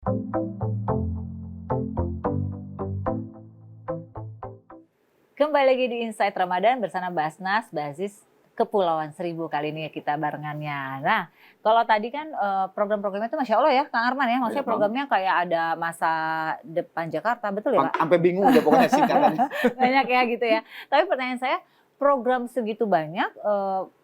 Kembali lagi di Insight Ramadan bersama Basnas, Basis Kepulauan Seribu. Kali ini kita barengannya. Nah, kalau tadi kan program-programnya itu Masya Allah ya, Kang Arman ya. Maksudnya programnya kayak ada masa depan Jakarta, betul ya Pak? Sampai bingung ya pokoknya singkatannya. Banyak ya gitu ya. Tapi pertanyaan saya, program segitu banyak,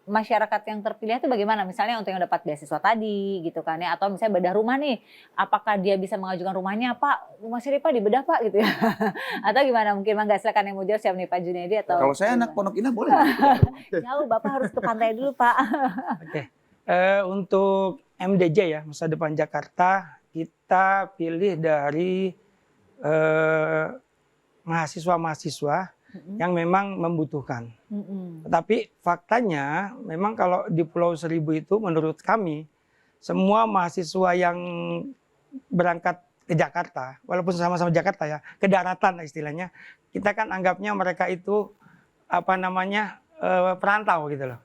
masyarakat yang terpilih itu bagaimana? Misalnya untuk yang dapat beasiswa tadi gitu kan ya. Atau misalnya bedah rumah nih, apakah dia bisa mengajukan rumahnya, Pak, rumah sini Pak dibedah Pak gitu ya. Atau gimana? Mungkin Mangga, silakan yang mau jawab, siapa nih Pak Junedi atau... Kalau saya anak Pondok Indah boleh nggak gitu? Jauh, Bapak harus ke pantai dulu Pak. Oke, untuk MDJ ya, masa depan Jakarta, kita pilih dari mahasiswa-mahasiswa yang memang membutuhkan. Tetapi faktanya memang kalau di Pulau Seribu itu menurut kami, semua mahasiswa yang berangkat ke Jakarta, walaupun sama-sama Jakarta ya, ke daratan istilahnya, kita kan anggapnya mereka itu perantau gitu loh.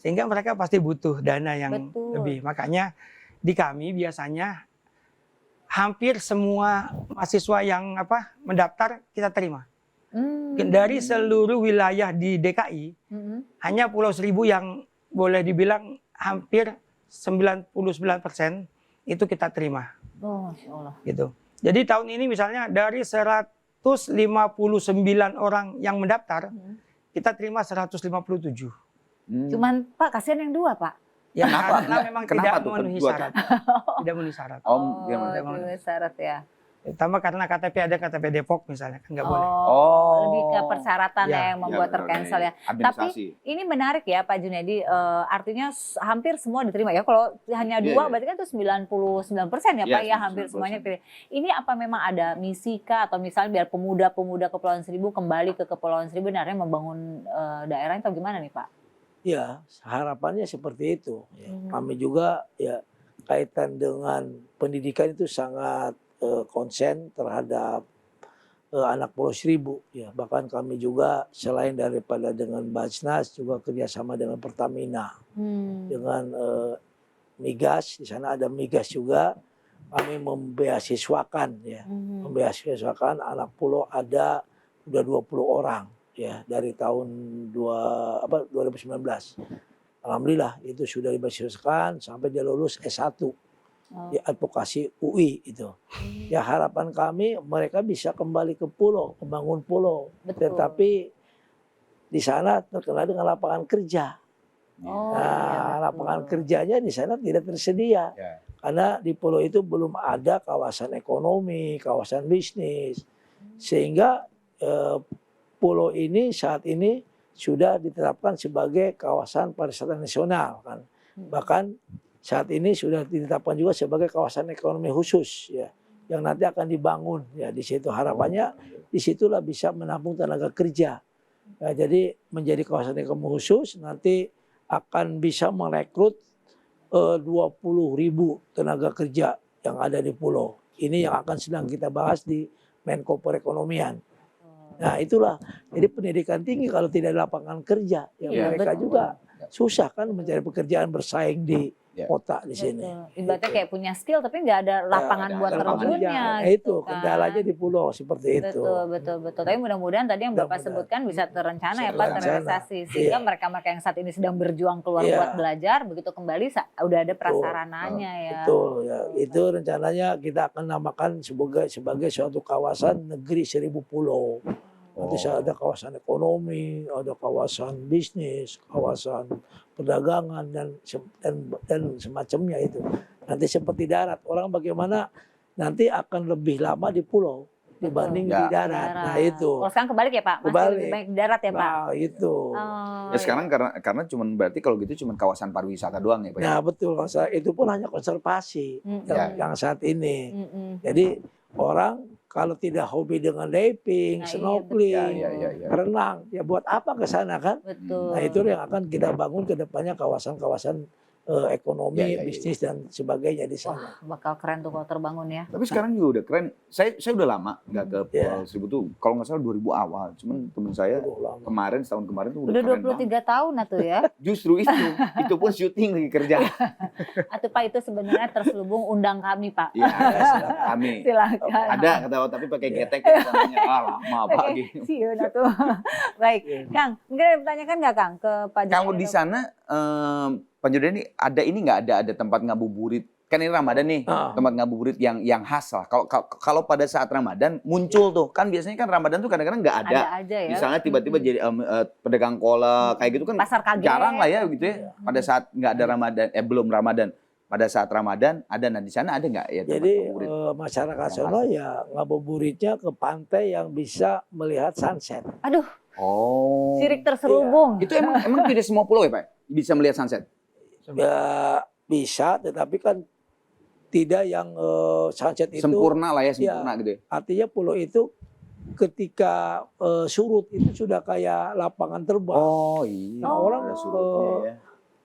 Sehingga mereka pasti butuh dana yang lebih. Makanya di kami biasanya hampir semua mahasiswa yang mendaftar kita terima. Dari seluruh wilayah di DKI, hanya Pulau Seribu yang boleh dibilang hampir 99% itu kita terima. Oh, Masya Allah. Gitu. Jadi tahun ini misalnya dari 159 orang yang mendaftar, kita terima 157. Cuman Pak, kasihan yang dua Pak. Ya, Kenapa? karena memang Kenapa tidak tuh memenuhi kedua? syarat. Tidak memenuhi syarat. Tidak memenuhi syarat ya. Terutama karena KTP ada KTP Depok misalnya, kan nggak boleh. Lebih ke persyaratan Ya. yang membuat tercancel ya. Tapi ini menarik ya Pak Junedi, artinya hampir semua diterima ya. Kalau hanya dua berarti kan itu 99% ya Pak ya, hampir semuanya pilih. Ini apa memang ada misi kah atau misalnya biar pemuda-pemuda Kepulauan Seribu kembali ke Kepulauan Seribu dan akhirnya membangun daerahnya atau gimana nih Pak? Ya, harapannya seperti itu. Ya. Kami juga ya kaitan dengan pendidikan itu sangat konsen terhadap anak Pulau Seribu. Ya, bahkan kami juga selain daripada dengan Basnas juga kerjasama dengan Pertamina, dengan Migas. Di sana ada Migas juga. Kami membeasiswakan ya, membeasiswakan anak pulau ada udah 20 orang ya dari tahun 2019. Alhamdulillah itu sudah dibeasiswakan sampai dia lulus S1. Di advokasi UI itu. Ya harapan kami mereka bisa kembali ke pulau, membangun pulau. Tetapi di sana terkenal dengan lapangan kerja. Lapangan kerjanya di sana tidak tersedia. Karena di pulau itu belum ada kawasan ekonomi, kawasan bisnis. Sehingga pulau ini saat ini sudah ditetapkan sebagai kawasan pariwisata nasional kan. Bahkan saat ini sudah ditetapkan juga sebagai kawasan ekonomi khusus ya, yang nanti akan dibangun ya di situ. Harapannya disitulah bisa menampung tenaga kerja. Ya, jadi menjadi kawasan ekonomi khusus nanti akan bisa merekrut 20.000 tenaga kerja yang ada di pulau. Ini yang akan sedang kita bahas di Menko Perekonomian. Nah itulah, jadi pendidikan tinggi kalau tidak ada lapangan kerja, ya mereka juga susah kan mencari pekerjaan bersaing di kota di sini. Ibaratnya kayak punya skill tapi nggak ada lapangan buat terjunnya. Itu kendalanya di pulau seperti itu. Betul. Tapi mudah-mudahan tadi yang Bapak sebutkan bisa terencana ya Pak, terrealisasi. Sehingga mereka-mereka yang saat ini sedang berjuang keluar buat belajar, begitu kembali udah ada prasarananya ya. Betul ya. Itu rencananya kita akan namakan sebagai suatu kawasan negeri 1000 pulau. Nanti ada kawasan ekonomi, ada kawasan bisnis, kawasan perdagangan dan semacamnya itu. Nanti seperti darat, orang bagaimana nanti akan lebih lama di pulau dibanding di darat. Nah itu. Kalau sekarang kebalik ya Pak, masih lebih baik di darat ya Pak. Nah itu. Ya sekarang karena cuman berarti kalau gitu cuman kawasan pariwisata doang ya Pak. Nah betul, itu pun hanya konservasi yang saat ini. Jadi orang kalau tidak hobi dengan diving, snorkeling, renang, ya buat apa ke sana kan? Betul. Nah itu yang akan kita bangun ke depannya kawasan-kawasan ekonomi, Ya, ya, ya. bisnis dan sebagainya di sana. Wah, bakal keren tuh kalau terbangun ya. Tapi sekarang juga udah keren. Saya udah lama nggak ke Iya. Pulau Seribu tuh. Kalau nggak salah 2000 awal. Cuman temen saya Aduh, lama. kemarin setahun kemarin tuh Udah keren 23 tahun atuh ya. Justru itu pun syuting lagi kerja. Atuh Pak, itu sebenarnya terselubung undang kami Pak. Iya, silakan kami. Silakan. Ada kata tapi pakai Iya. getek namanya. Lama apa Oke, gitu. siun atuh. Baik, Kang, mungkin ada yang ditanyakan nggak Kang ke Pak Junedi? Kalau di sana Pak Junedi ada ini nggak ada tempat ngabuburit? Kan ini Ramadan nih, tempat ngabuburit yang khas lah. Kalau pada saat Ramadan muncul tuh, kan biasanya kan Ramadan tuh kadang-kadang nggak ada. Ada aja ya. Misalnya tiba-tiba jadi pedagang kolak kayak gitu kan Pasar kaget. jarang lah ya gitu ya. Pada saat nggak ada Ramadan, belum Ramadan. Pada saat Ramadan ada, nah di sana ada nggak ya tempat Jadi ngabuburit? masyarakat sono ya ngabuburitnya ke pantai yang bisa melihat sunset. Aduh, Oh. sirik terselubung. Itu emang tidak semua pulau ya Pak? Bisa melihat sunset? Ya bisa, tetapi kan tidak yang sunset itu. Sempurna lah ya, sempurna gitu ya. Artinya pulau itu ketika surut itu sudah kayak lapangan terbang. Oh iya. Nah, orang ada surutnya ya.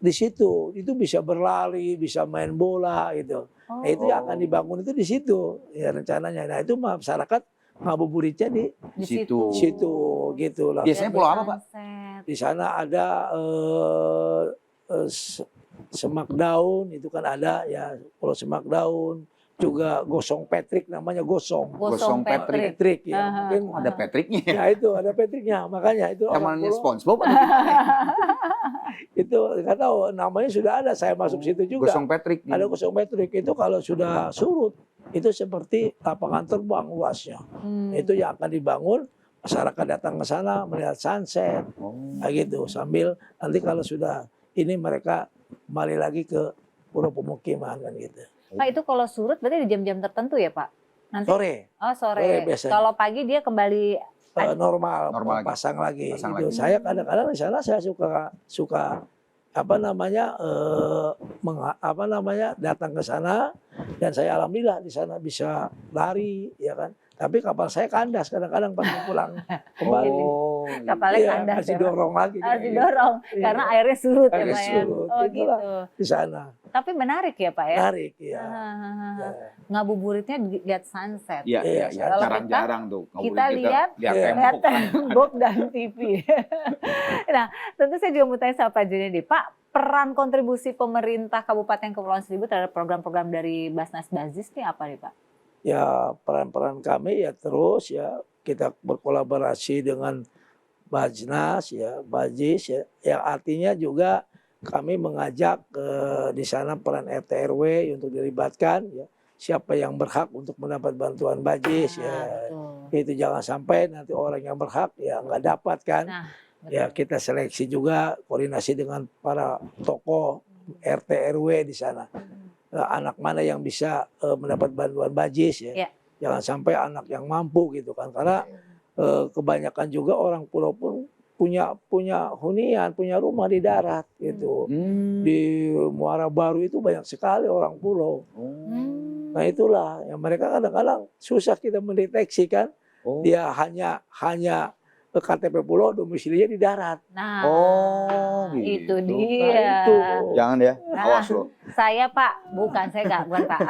di situ itu bisa berlari, bisa main bola gitu. Nah, itu yang akan dibangun itu di situ ya rencananya. Nah, itu masyarakat ngabuburitnya di Di situ. situ gitu lah. Biasanya pulau apa Pak? Sunset. Di sana ada semak daun, itu kan ada ya, Pulau Semak Daun, juga Gosong Patrick namanya Gosong. Gosong Patrick. Patrick ya, Aha. mungkin Ada Patricknya ya. ya itu ada Patricknya, makanya itu orang Temannya pulau, SpongeBob ada itu nggak tahu namanya sudah ada, saya masuk situ juga. Gosong Patrick. Ada Gosong Patrick itu kalau sudah surut itu seperti lapangan terbang luasnya. Itu yang akan dibangun, masyarakat datang ke sana melihat sunset, kayak gitu. Sambil nanti kalau sudah ini mereka kembali lagi ke pulau pemukiman kan gitu. Pak, itu kalau surut berarti di jam-jam tertentu ya Pak? Nanti? Sore Oh, sore. Sore biasanya. Kalau pagi dia kembali normal Normal lagi. pasang lagi. Pasang Gitu. lagi. Saya kadang-kadang di sana saya suka apa namanya datang ke sana, dan saya alhamdulillah di sana bisa lari ya kan. Tapi kapal saya kandas kadang-kadang pas mau pulang kembali. Oh. kapalnya Iya, kandas harus ya, Pak? didorong lagi. Harus didorong Iya. karena airnya surut ya Airnya Pak ya. surut, Oh itulah. gitu. Di sana. Tapi menarik ya Pak ya. Menarik ya. Hahaha. Ngabuburitnya lihat sunset. Iya, iya, iya. Kalau Jarang-jarang tuh. kita lihat lihat Iya. lihat tembok. tembok dan TV. Nah, tentu saya juga mau tanya sama Pak Junedi, Pak, peran kontribusi pemerintah Kabupaten Kepulauan Seribu terhadap program-program dari Basnas Bazis ini apa nih Pak? Ya peran-peran kami ya terus ya kita berkolaborasi dengan Bajnas ya, Bajis ya, yang artinya juga kami mengajak di sana peran RT RW untuk dilibatkan ya, siapa yang berhak untuk mendapat bantuan Bajis ya. Betul. Itu jangan sampai nanti orang yang berhak ya nggak dapat kan. Nah, Ya kita seleksi juga, koordinasi dengan para tokoh RT RW di sana. Anak mana yang bisa mendapat bantuan Bajis ya. Ya. Jangan sampai anak yang mampu gitu kan. Karena kebanyakan juga orang pulau pun punya hunian, punya rumah di darat gitu. Di Muara Baru itu banyak sekali orang pulau. Nah itulah yang mereka kadang-kadang susah kita mendeteksi kan. Dia hanya KTP pulau, domisilinya di darat. Nah, gitu. itu dia. Nah, itu. Jangan ya, Nah, awas lo. Saya Pak, bukan Pak.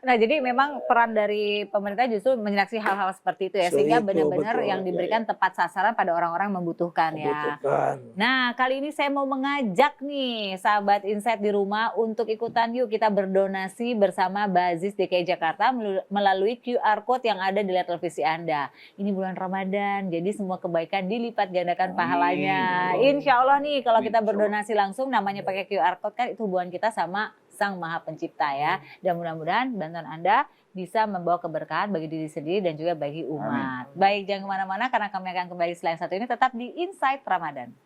Nah, jadi memang peran dari pemerintah justru menyeleksi hal-hal seperti itu ya, sehingga Itu, benar-benar betul. yang diberikan tepat sasaran pada orang-orang yang membutuhkan ya. Membutuhkan. Nah, kali ini saya mau mengajak nih sahabat Insight di rumah untuk ikutan yuk kita berdonasi bersama Bazis DKI Jakarta melalui QR Code yang ada di layar televisi Anda. Ini bulan Ramadan, jadi semua kebaikan dilipat gandakan pahalanya. Insya Allah nih kalau kita berdonasi langsung namanya pakai QR Code kan itu hubungan kita sama Sang Maha Pencipta ya. Dan mudah-mudahan bantuan Anda bisa membawa keberkahan bagi diri sendiri dan juga bagi umat. Baik, jangan kemana-mana karena kami akan kembali selain satu ini tetap di Insight Ramadan.